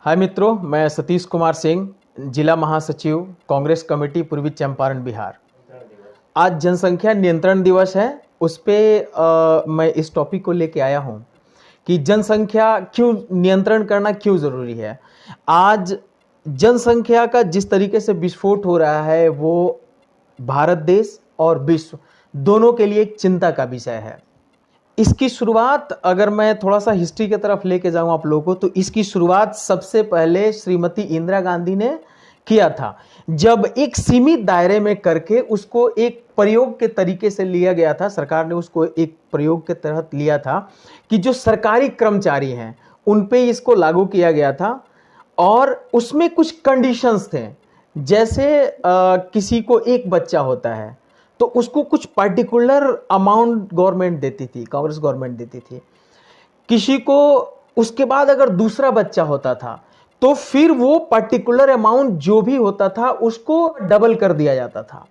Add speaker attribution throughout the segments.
Speaker 1: हाय मित्रों, मैं सतीश कुमार सिंह, जिला महासचिव कांग्रेस कमेटी पूर्वी चंपारण बिहार। आज जनसंख्या नियंत्रण दिवस है। उस पे मैं इस टॉपिक को लेके आया हूँ कि जनसंख्या क्यों नियंत्रण करना क्यों ज़रूरी है। आज जनसंख्या का जिस तरीके से विस्फोट हो रहा है वो भारत देश और विश्व दोनों के लिए एक चिंता का विषय है। इसकी शुरुआत अगर मैं थोड़ा सा हिस्ट्री की तरफ लेके जाऊं आप लोगों को, तो इसकी शुरुआत सबसे पहले श्रीमती इंदिरा गांधी ने किया था, जब एक सीमित दायरे में करके उसको एक प्रयोग के तरीके से लिया गया था। सरकार ने उसको एक प्रयोग के तहत लिया था कि जो सरकारी कर्मचारी हैं उन पे इसको लागू किया गया था और उसमें कुछ कंडीशंस थे। जैसे किसी को एक बच्चा होता है तो उसको कुछ पर्टिकुलर अमाउंट गवर्नमेंट देती थी, कांग्रेस गवर्नमेंट देती थी। किसी को उसके बाद अगर दूसरा बच्चा होता था तो फिर वो पर्टिकुलर अमाउंट जो भी होता था उसको डबल कर दिया जाता था।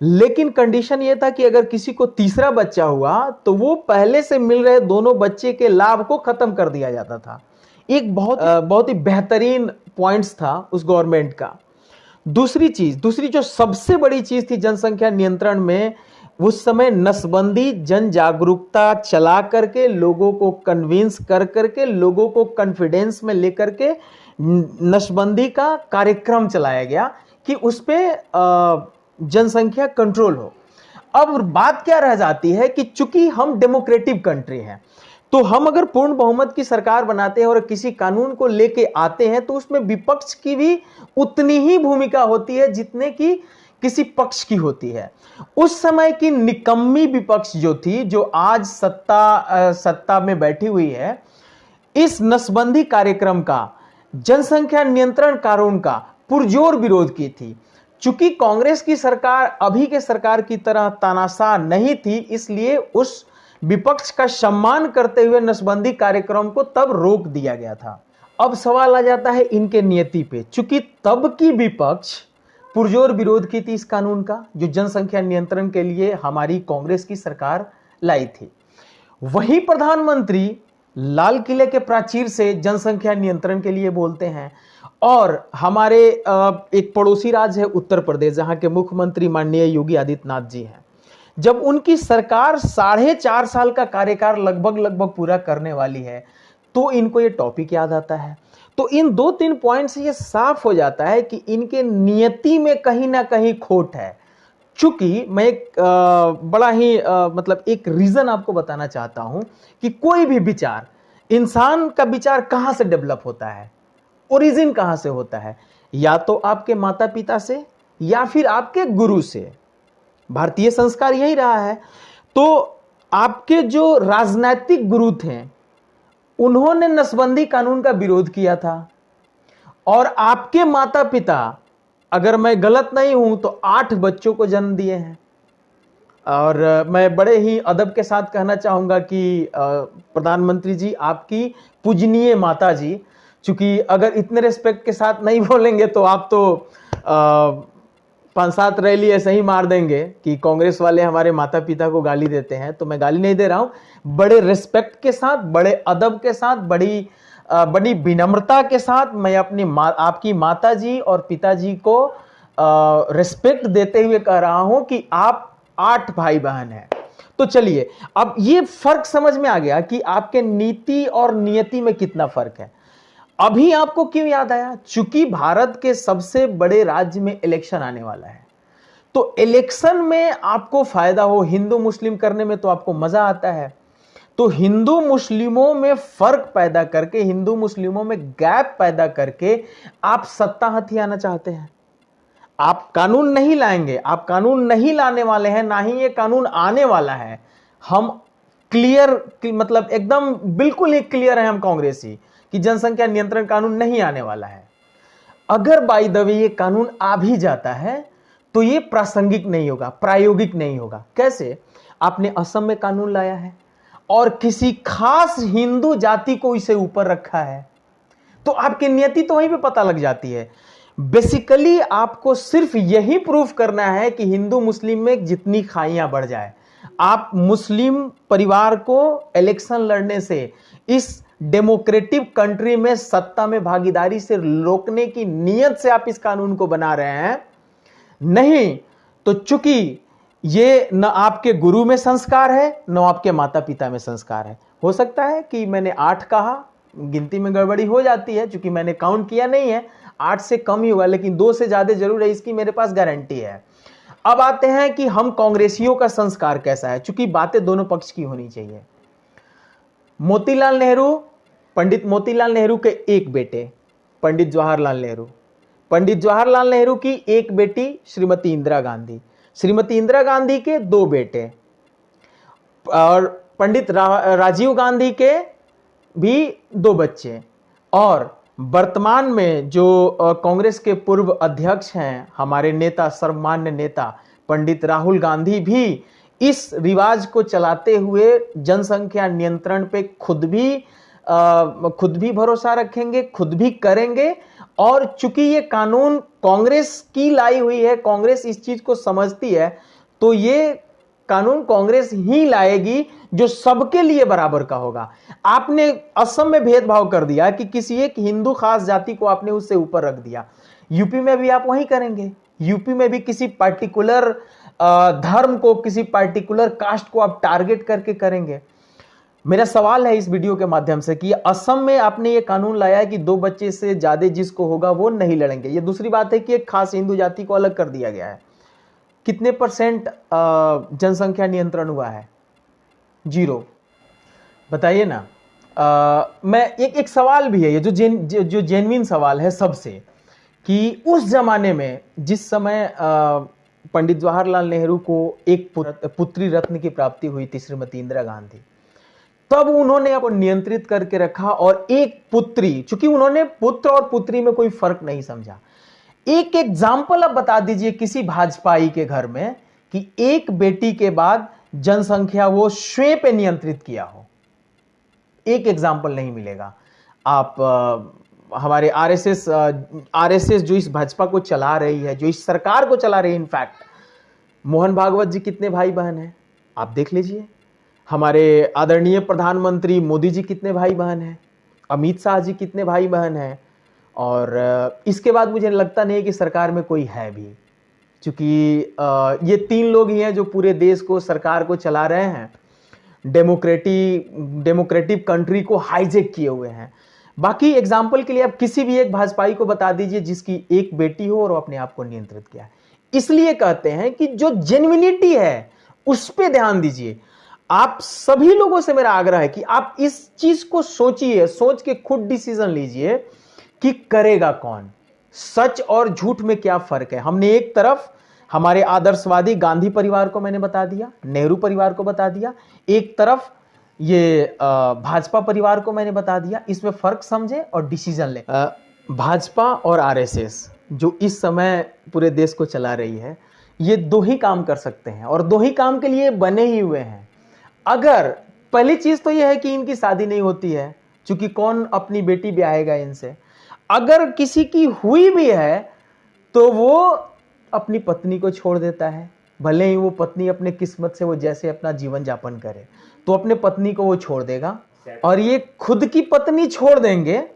Speaker 1: लेकिन कंडीशन ये था कि अगर किसी को तीसरा बच्चा हुआ तो वो पहले से मिल रहे दोनों बच्चे के लाभ को खत्म कर दिया जाता था। एक बहुत ही बेहतरीन पॉइंट्स था उस गवर्नमेंट का। दूसरी जो सबसे बड़ी चीज थी जनसंख्या नियंत्रण में, उस समय नसबंदी जन जागरूकता चला करके लोगों को कन्विंस कर करके लोगों को कॉन्फिडेंस में लेकर के नसबंदी का कार्यक्रम चलाया गया कि उस पे जनसंख्या कंट्रोल हो। अब बात क्या रह जाती है कि चूंकि हम डेमोक्रेटिक कंट्री हैं तो हम अगर पूर्ण बहुमत की सरकार बनाते हैं और किसी कानून को लेके आते हैं तो उसमें विपक्ष की भी उतनी ही भूमिका होती है जितने की किसी पक्ष की होती है। उस समय की निकम्मी विपक्ष जो थी, जो आज सत्ता में बैठी हुई है, इस नसबंदी कार्यक्रम का, जनसंख्या नियंत्रण कानून का पुरजोर विरोध की थी। चूंकि कांग्रेस की सरकार अभी के सरकार की तरह तानाशाह नहीं थी, इसलिए उस विपक्ष का सम्मान करते हुए नसबंदी कार्यक्रम को तब रोक दिया गया था। अब सवाल आ जाता है इनके नियति पे। चूंकि तब की विपक्ष पुरजोर विरोध की थी इस कानून का, जो जनसंख्या नियंत्रण के लिए हमारी कांग्रेस की सरकार लाई थी। वही प्रधानमंत्री लाल किले के प्राचीर से जनसंख्या नियंत्रण के लिए बोलते हैं। और हमारे एक पड़ोसी राज्य है उत्तर प्रदेश, जहां के मुख्यमंत्री माननीय योगी आदित्यनाथ जी हैं। जब उनकी सरकार 4.5 साल का कार्यकाल लगभग पूरा करने वाली है तो इनको ये टॉपिक याद आता है। तो इन 2-3 पॉइंट से ये साफ हो जाता है कि इनके नियति में कहीं ना कहीं खोट है। चूंकि मैं एक बड़ा ही एक रीजन आपको बताना चाहता हूं कि कोई भी विचार, इंसान का विचार कहां से डेवलप होता है, ओरिजिन कहां से होता है, या तो आपके माता पिता से या फिर आपके गुरु से। भारतीय संस्कार यही रहा है। तो आपके जो राजनीतिक गुरु थे उन्होंने नसबंदी कानून का विरोध किया था और आपके माता पिता, अगर मैं गलत नहीं हूं तो 8 बच्चों को जन्म दिए हैं। और मैं बड़े ही अदब के साथ कहना चाहूंगा कि प्रधानमंत्री जी, आपकी पूजनीय माता जी, चूंकि अगर इतने रिस्पेक्ट के साथ नहीं बोलेंगे तो आप तो 5-7 रैली ऐसे ही मार देंगे कि कांग्रेस वाले हमारे माता पिता को गाली देते हैं। तो मैं गाली नहीं दे रहा हूं, बड़े रिस्पेक्ट के साथ, बड़े अदब के साथ, बड़ी विनम्रता के साथ मैं आपकी माता जी और पिताजी को रिस्पेक्ट देते हुए कह रहा हूं कि आप 8 भाई बहन हैं। तो चलिए, अब ये फर्क समझ में आ गया कि आपके नीति और नियति में कितना फर्क है। अभी आपको क्यों याद आया? चूंकि भारत के सबसे बड़े राज्य में इलेक्शन आने वाला है, तो इलेक्शन में आपको फायदा हो, हिंदू मुस्लिम करने में तो आपको मजा आता है। तो हिंदू मुस्लिमों में फर्क पैदा करके, हिंदू मुस्लिमों में गैप पैदा करके आप सत्ता हथियाना चाहते हैं। आप कानून नहीं लाएंगे, आप कानून नहीं लाने वाले हैं, ना ही ये कानून आने वाला है। हम क्लियर, एकदम बिल्कुल ही क्लियर है हम कांग्रेसी कि जनसंख्या नियंत्रण कानून नहीं आने वाला है। अगर बाय द वे ये कानून आ भी जाता है तो ये प्रासंगिक नहीं होगा, प्रायोगिक नहीं होगा। कैसे? आपने असम में कानून लाया है और किसी खास हिंदू जाति को इसे ऊपर रखा है, तो आपकी नियति तो वहीं पे पता लग जाती है। बेसिकली आपको सिर्फ यही प्रूफ करना है कि हिंदू मुस्लिम में जितनी खाइयां बढ़ जाए, आप मुस्लिम परिवार को इलेक्शन लड़ने से, इस डेमोक्रेटिक कंट्री में सत्ता में भागीदारी से रोकने की नीयत से आप इस कानून को बना रहे हैं। नहीं तो चूंकि ये न आपके गुरु में संस्कार है, न आपके माता पिता में संस्कार है। हो सकता है कि मैंने 8 कहा, गिनती में गड़बड़ी हो जाती है, चूंकि मैंने काउंट किया नहीं है, 8 से कम ही हुआ, लेकिन 2 से ज्यादा जरूर है, इसकी मेरे पास गारंटी है। अब आते हैं कि हम कांग्रेसियों का संस्कार कैसा है, चूंकि बातें दोनों पक्ष की होनी चाहिए। मोतीलाल नेहरू, पंडित मोतीलाल नेहरू के एक बेटे पंडित जवाहरलाल नेहरू, पंडित जवाहरलाल नेहरू की एक बेटी श्रीमती इंदिरा गांधी, श्रीमती इंदिरा गांधी के 2 बेटे, और पंडित राजीव गांधी के भी 2 बच्चे, और वर्तमान में जो कांग्रेस के पूर्व अध्यक्ष हैं, हमारे नेता, सर्वमान्य नेता पंडित राहुल गांधी भी इस रिवाज को चलाते हुए जनसंख्या नियंत्रण पे खुद भी भरोसा रखेंगे, खुद भी करेंगे। और चूंकि ये कानून कांग्रेस की लाई हुई है, कांग्रेस इस चीज को समझती है, तो ये कानून कांग्रेस ही लाएगी जो सबके लिए बराबर का होगा। आपने असम में भेदभाव कर दिया कि किसी एक हिंदू खास जाति को आपने उससे ऊपर रख दिया, यूपी में भी आप वही करेंगे। यूपी में भी किसी पार्टिकुलर धर्म को, किसी पार्टिकुलर कास्ट को आप टारगेट करके करेंगे। मेरा सवाल है इस वीडियो के माध्यम से कि असम में आपने ये कानून लाया है कि 2 बच्चे से ज्यादा जिसको होगा वो नहीं लड़ेंगे। ये दूसरी बात है कि एक खास हिंदू जाति को अलग कर दिया गया है। कितने % जनसंख्या नियंत्रण हुआ है? 0। बताइए ना। मैं एक सवाल भी है ये जो जेन्युइन सवाल है सबसे, कि उस जमाने में जिस समय पंडित जवाहरलाल नेहरू को एक पुत्री रत्न की प्राप्ति हुई थी, श्रीमती इंदिरा गांधी, तब उन्होंने आपको नियंत्रित करके रखा। और एक पुत्री, चूंकि उन्होंने पुत्र और पुत्री में कोई फर्क नहीं समझा। एक एग्जाम्पल अब बता दीजिए किसी भाजपाई के घर में कि एक बेटी के बाद जनसंख्या वो स्वयं पे नियंत्रित किया हो। एक एग्जाम्पल नहीं मिलेगा। आप हमारे आरएसएस जो इस भाजपा को चला रही है, जो इस सरकार को चला रही है, इनफैक्ट मोहन भागवत जी कितने भाई बहन हैं आप देख लीजिए। हमारे आदरणीय प्रधानमंत्री मोदी जी कितने भाई बहन हैं, अमित शाह जी कितने भाई बहन हैं। और इसके बाद मुझे लगता नहीं कि सरकार में कोई है भी, क्योंकि ये 3 लोग ही हैं जो पूरे देश को, सरकार को चला रहे हैं, डेमोक्रेटिक कंट्री को हाईजेक किए हुए हैं। बाकी एग्जाम्पल के लिए आप किसी भी एक भाजपाई को बता दीजिए जिसकी एक बेटी हो और वो अपने आप को नियंत्रित किया है। इसलिए कहते हैं कि जो जेन्युइनिटी है उस पर ध्यान दीजिए। आप सभी लोगों से मेरा आग्रह है कि आप इस चीज को सोचिए, सोच के खुद डिसीजन लीजिए कि करेगा कौन, सच और झूठ में क्या फर्क है। हमने एक तरफ हमारे आदर्शवादी गांधी परिवार को मैंने बता दिया, नेहरू परिवार को बता दिया, एक तरफ ये भाजपा परिवार को मैंने बता दिया। इसमें फर्क समझे और डिसीजन ले। भाजपा और आरएसएस जो इस समय पूरे देश को चला रही है, ये 2 ही काम कर सकते हैं और 2 ही काम के लिए बने ही हुए हैं। अगर पहली चीज तो यह है कि इनकी शादी नहीं होती है, क्योंकि कौन अपनी बेटी ब्याहेगा इनसे। अगर किसी की हुई भी है तो वो अपनी पत्नी को छोड़ देता है, भले ही वो पत्नी अपने किस्मत से वो जैसे अपना जीवन यापन करे, तो अपने पत्नी को वो छोड़ देगा। और ये खुद की पत्नी छोड़ देंगे,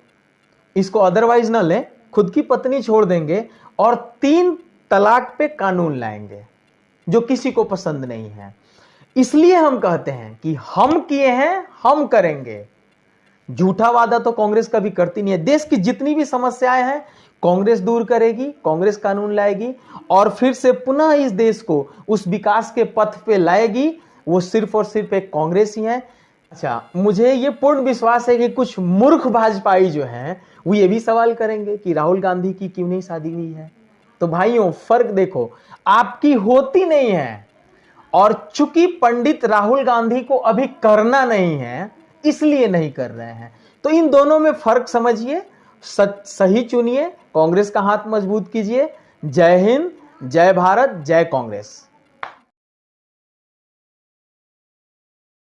Speaker 1: इसको अदरवाइज ना ले, खुद की पत्नी छोड़ देंगे और 3 तलाक पे कानून लाएंगे जो किसी को पसंद नहीं है। इसलिए हम कहते हैं कि हम किए हैं, हम करेंगे। झूठा वादा तो कांग्रेस कभी करती नहीं है। देश की जितनी भी समस्याएं हैं कांग्रेस दूर करेगी, कांग्रेस कानून लाएगी और फिर से पुनः इस देश को उस विकास के पथ पे लाएगी। वो सिर्फ और सिर्फ एक कांग्रेस ही है। अच्छा, मुझे ये पूर्ण विश्वास है कि कुछ मूर्ख भाजपाई जो हैं वो ये भी सवाल करेंगे कि राहुल गांधी की क्यों नहीं शादी हुई है। तो भाइयों, फर्क देखो, आपकी होती नहीं है और चूंकि पंडित राहुल गांधी को अभी करना नहीं है इसलिए नहीं कर रहे हैं। तो इन दोनों में फर्क समझिए, सही चुनिए, कांग्रेस का हाथ मजबूत कीजिए। जय हिंद, जय भारत, जय कांग्रेस।